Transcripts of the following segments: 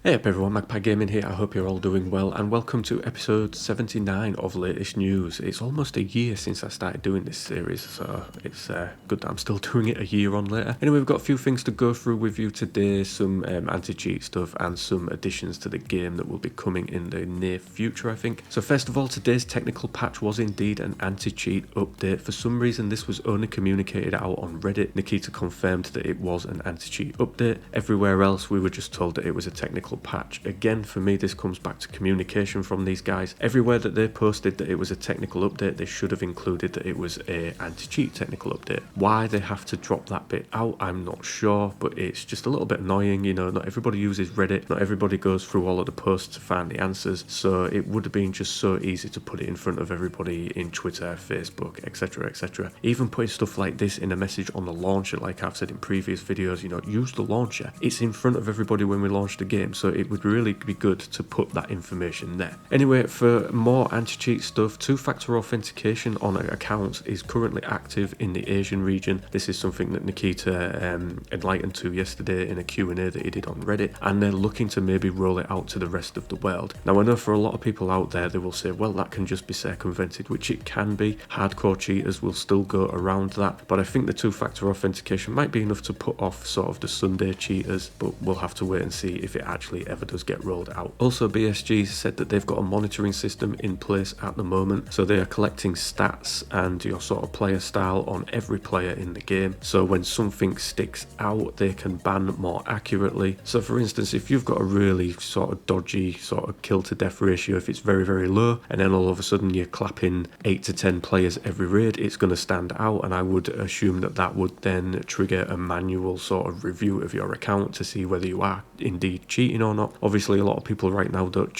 Hey up everyone, Magpie Gaming here. I hope you're all doing well and welcome to episode 79 of Latest News. It's almost a year since I started doing this series, so it's good that I'm still doing it a year on later. Anyway, we've got a few things to go through with you today, some anti-cheat stuff and some additions to the game that will be coming in the near future, I think. So first of all, today's technical patch was indeed an anti-cheat update. For some reason, this was only communicated out on Reddit. Nikita confirmed that it was an anti-cheat update. Everywhere else, we were just told that it was a technical patch. Again, for me, this comes back to communication from these guys. Everywhere that they posted that it was a technical update, they should have included that it was a anti-cheat technical update. Why they have to drop that bit out, I'm not sure, but it's just a little bit annoying. You know, not everybody uses Reddit, not everybody goes through all of the posts to find the answers, so it would have been just so easy to put it in front of everybody in Twitter, Facebook, etc, etc. Even putting stuff like this in a message on the launcher, like I've said in previous videos, you know, use the launcher. It's in front of everybody when we launch the game, so it would really be good to put that information there. Anyway, for more anti-cheat stuff, two-factor authentication on accounts is currently active in the Asian region. This is something that Nikita enlightened to yesterday in a Q&A that he did on Reddit, and they're looking to maybe roll it out to the rest of the world. Now, I know for a lot of people out there, they will say, well, that can just be circumvented, which it can be. Hardcore cheaters will still go around that, but I think the two-factor authentication might be enough to put off sort of the Sunday cheaters, but we'll have to wait and see if it actually ever does get rolled out. Also, BSG said that they've got a monitoring system in place at the moment, so they are collecting stats and your sort of player style on every player in the game, so when something sticks out, they can ban more accurately. So for instance, if you've got a really sort of dodgy sort of kill to death ratio, if it's very, very low, and then all of a sudden you're clapping 8 to 10 players every raid, it's going to stand out, and I would assume that that would then trigger a manual sort of review of your account to see whether you are indeed cheating or not. Obviously, a lot of people right now don't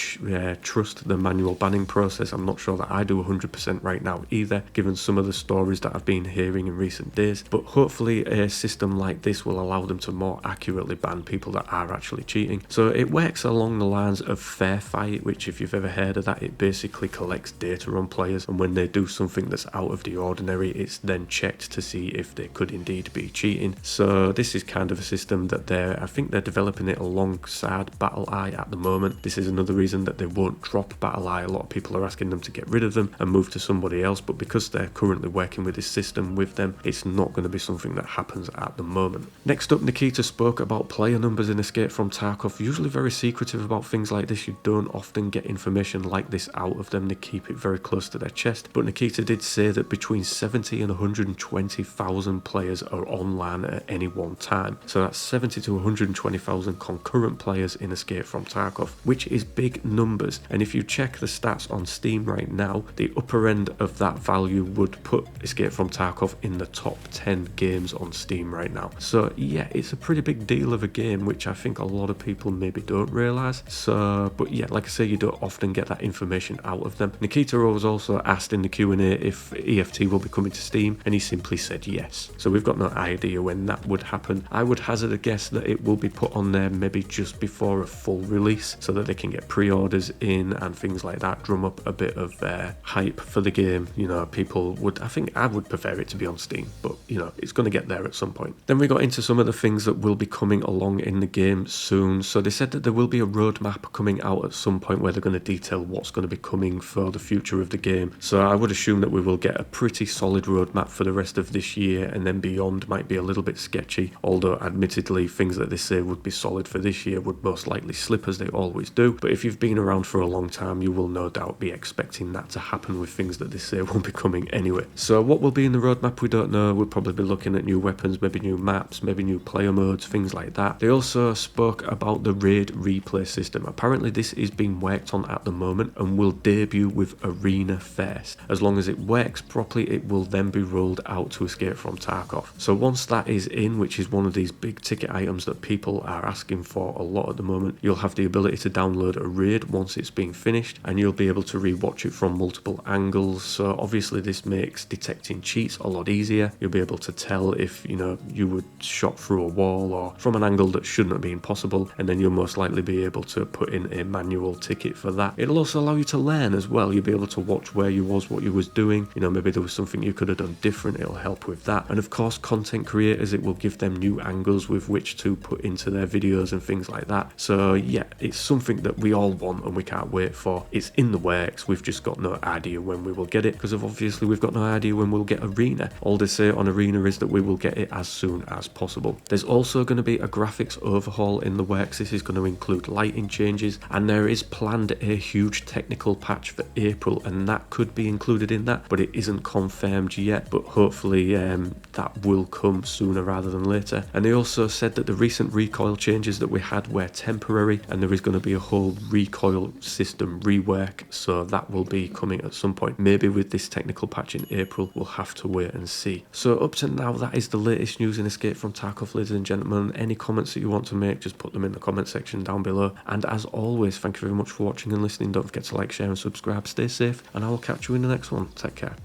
trust the manual banning process. I'm not sure that I do 100% right now either, given some of the stories that I've been hearing in recent days, but hopefully a system like this will allow them to more accurately ban people that are actually cheating. So it works along the lines of Fair Fight, which if you've ever heard of that, it basically collects data on players, and when they do something that's out of the ordinary, it's then checked to see if they could indeed be cheating. So this is kind of a system that I think they're developing it alongside BattlEye at the moment. This is another reason that they won't drop BattlEye. A lot of people are asking them to get rid of them and move to somebody else, but because they're currently working with this system with them, it's not going to be something that happens at the moment. Next up, Nikita spoke about player numbers in Escape from Tarkov. Usually very secretive about things like this. You don't often get information like this out of them. They keep it very close to their chest, but Nikita did say that between 70 and 120,000 players are online at any one time. So that's 70 to 120,000 concurrent players in Escape from Tarkov, which is big numbers. And if you check the stats on Steam right now, the upper end of that value would put Escape from Tarkov in the top 10 games on Steam right now. So yeah, it's a pretty big deal of a game, which I think a lot of people maybe don't realize. So, but yeah, like I say, you don't often get that information out of them. Nikita was also asked in the Q&A if EFT will be coming to Steam, and he simply said yes. So we've got no idea when that would happen. I would hazard a guess that it will be put on there maybe just before a full release, so that they can get pre-orders in and things like that, drum up a bit of hype for the game. You know, people would, I think I would prefer it to be on Steam, but you know, it's going to get there at some point. Then we got into some of the things that will be coming along in the game soon. So they said that there will be a roadmap coming out at some point where they're going to detail what's going to be coming for the future of the game. So I would assume that we will get a pretty solid roadmap for the rest of this year, and then beyond might be a little bit sketchy, although admittedly things that they say would be solid for this year would most likely slip, as they always do. But if you've been around for a long time, you will no doubt be expecting that to happen with things that they say won't be coming anyway. So what will be in the roadmap, we don't know. We'll probably be looking at new weapons, maybe new maps, maybe new player modes, things like that. They also spoke about the raid replay system. Apparently this is being worked on at the moment and will debut with Arena first. As long as it works properly, it will then be rolled out to Escape from Tarkov. So once that is in, which is one of these big ticket items that people are asking for a lot at the moment, you'll have the ability to download a raid once it's being finished, and you'll be able to rewatch it from multiple angles. So obviously this makes detecting cheats a lot easier. You'll be able to tell if, you know, you were shot through a wall or from an angle that shouldn't have been possible, and then you'll most likely be able to put in a manual ticket for that. It'll also allow you to learn as well. You'll be able to watch where you was, what you was doing. You know, maybe there was something you could have done different. It'll help with that. And of course, content creators, it will give them new angles with which to put into their videos and things like that. So yeah, it's something that we all want and we can't wait for. It's in the works, we've just got no idea when we will get it, because obviously we've got no idea when we'll get Arena. All they say on Arena is that we will get it as soon as possible. There's also going to be a graphics overhaul in the works. This is going to include lighting changes, and there is planned a huge technical patch for April, and that could be included in that, but it isn't confirmed yet. But hopefully that will come sooner rather than later. And they also said that the recent recoil changes that we had were temporary, and there is going to be a whole recoil system rework, so that will be coming at some point. Maybe with this technical patch in April, we'll have to wait and see. So up to now, that is the latest news in Escape from Tarkov, ladies and gentlemen. Any comments that you want to make, just put them in the comment section down below. And as always, thank you very much for watching and listening. Don't forget to like, share and subscribe. Stay safe, and I will catch you in the next one. Take care.